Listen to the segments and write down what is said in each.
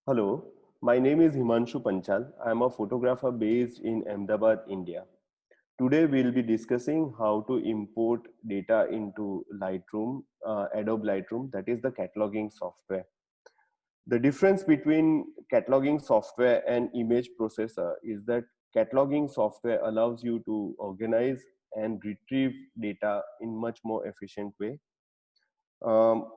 Hello, my name is Himanshu Panchal. I am a photographer based in Ahmedabad, India. Today we'll be discussing how to import data into Lightroom, Adobe Lightroom, that is the cataloging software. The difference between cataloging software and image processor is that cataloging software allows you to organize and retrieve data in much more efficient way. Um,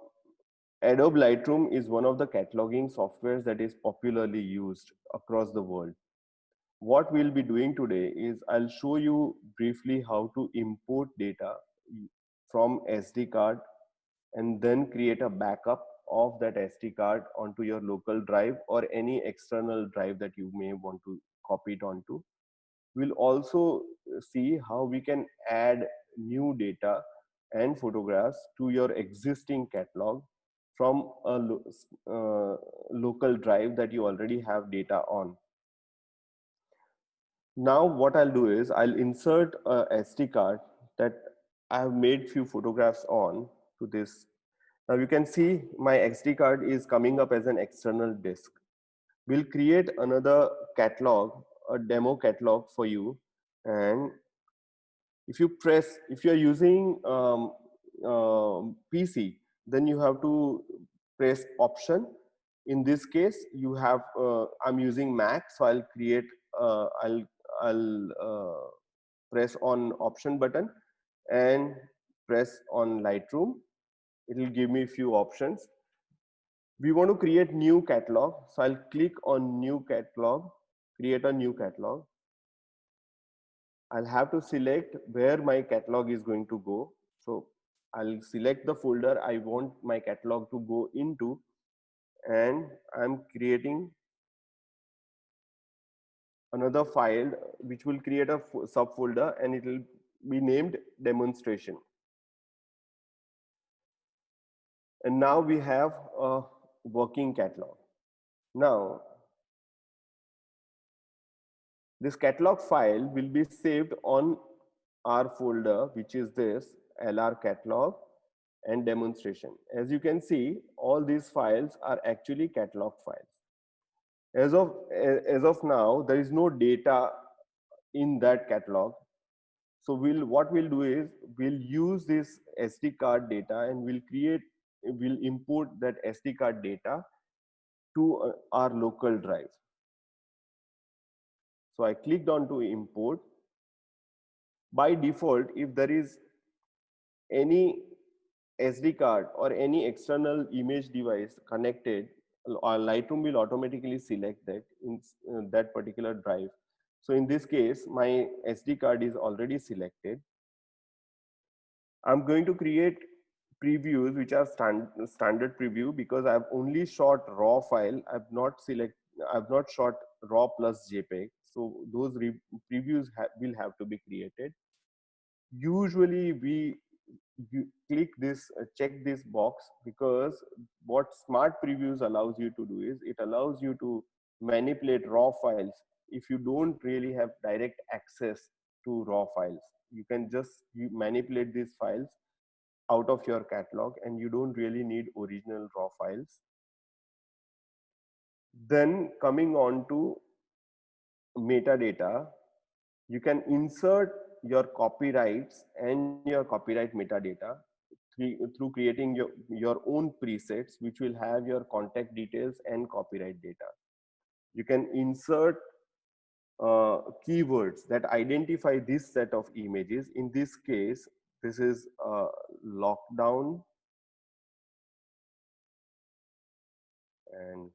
Adobe Lightroom is one of the cataloging softwares that is popularly used across the world. What we'll be doing today is I'll show you briefly how to import data from SD card and then create a backup of that SD card onto your local drive or any external drive that you may want to copy it onto. We'll also see how we can add new data and photographs to your existing catalog from a local drive that you already have data on. Now what I'll do is I'll insert a SD card that I have made few photographs on to this. Now you can see my SD card is coming up as an external disk. We'll create another catalog, a demo catalog for you. And if you're using PC, then you have to press option. In this case, I'm using Mac, so I'll create, I'll press on option button and press on Lightroom. It will give me a few options. We want to create new catalog, so I'll click on new catalog, create a new catalog. I'll have to select where my catalog is going to go. So I'll select the folder I want my catalog to go into, and I'm creating another file which will create a subfolder, and it will be named demonstration. And now we have a working catalog. Now this catalog file will be saved on our folder, which is this LR catalog and demonstration. As you can see, all these files are actually catalog files. As of now, there is no data in that catalog. So what we'll do is we'll use this SD card data and we'll import that SD card data to our local drive. So I clicked on to import. By default, if there is any SD card or any external image device connected, our Lightroom will automatically select that in that particular drive. So in this case, my SD card is already selected. I'm going to create previews which are standard preview because I've only shot raw file. I've not shot raw plus JPEG. So those previews will have to be created. Usually you click this, check this box, because what smart previews allows you to do is it allows you to manipulate raw files if you don't really have direct access to raw files. You can just manipulate these files out of your catalog, and you don't really need original raw files. Then coming on to metadata, you can insert your copyrights and your copyright metadata through creating your own presets, which will have your contact details and copyright data. You can insert keywords that identify this set of images. In this case, this is lockdown and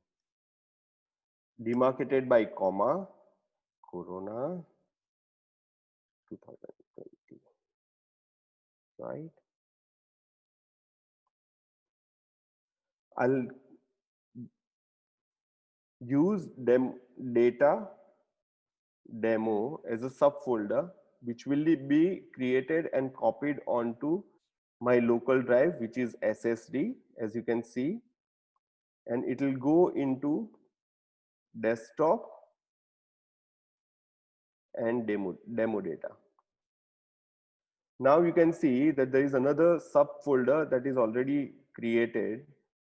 demarcated by comma, Corona 2020, right? I'll use data demo as a subfolder, which will be created and copied onto my local drive, which is SSD, as you can see, and it will go into desktop and demo data. Now you can see that there is another subfolder that is already created,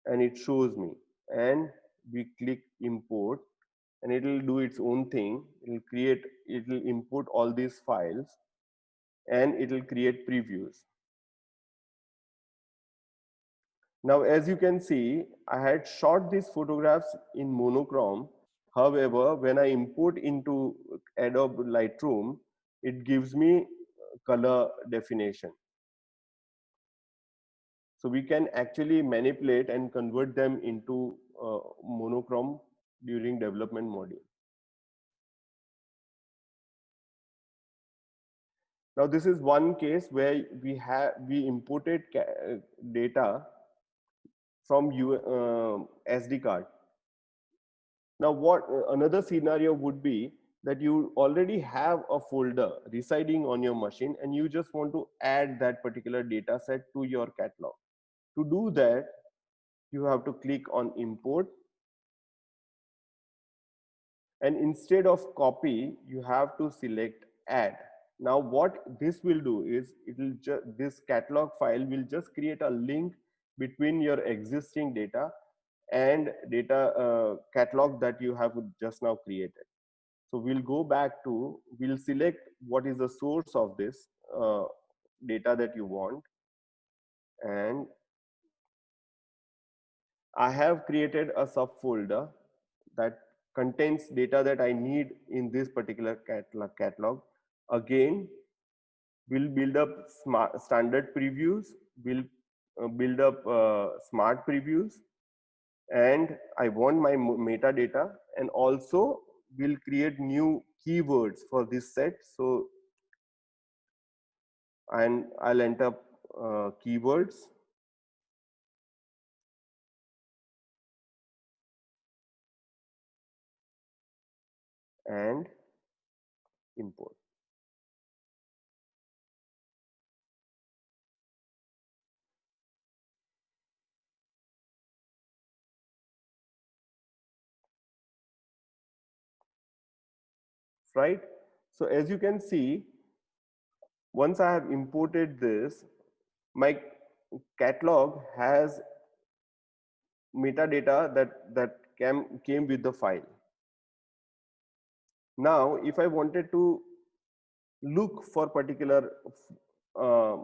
and it shows me, and we click import, and it will do its own thing. It will import all these files, and it will create previews. Now, as you can see, I had shot these photographs in monochrome. However, when I import into Adobe Lightroom, it gives me color definition. So we can actually manipulate and convert them into monochrome during development module. Now this is one case where we imported data from SD card. Now what another scenario would be that you already have a folder residing on your machine and you just want to add that particular data set to your catalog. To do that, you have to click on import, and instead of copy, you have to select add. Now what this will do is this catalog file will just create a link between your existing data and data catalog that you have just now created. So we'll select what is the source of this data that you want, and I have created a subfolder that contains data that I need in this particular catalog. Again, we'll build up standard previews, we'll build up smart previews, and I want my metadata, and also we'll create new keywords for this set. So, and I'll enter keywords, and import. Right? So as you can see, once I have imported this, my catalog has metadata that came with the file. Now, if I wanted to look for particular uh,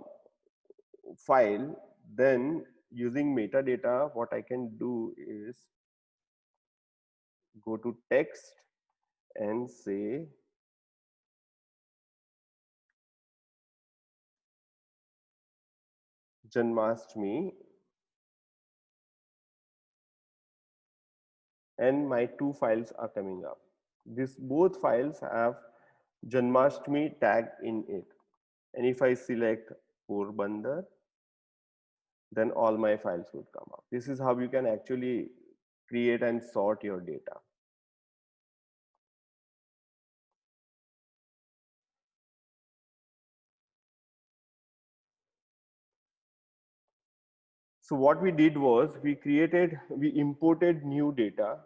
file, then using metadata, what I can do is go to text and say Janmashtami, and my two files are coming up. Both files have Janmashtami tag in it. And if I select Porbandar, then all my files would come up. This is how you can actually create and sort your data. So what we did was we imported new data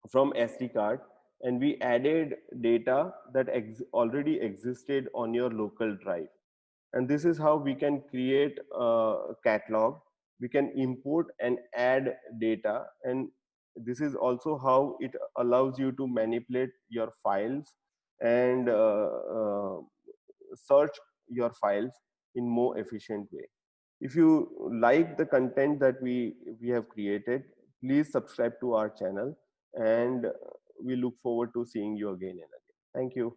from SD card, and we added data that already existed on your local drive. And this is how we can create a catalog. We can import and add data, and this is also how it allows you to manipulate your files and search your files in more efficient way. If you like the content that we have created, please subscribe to our channel, and we look forward to seeing you again and again. Thank you.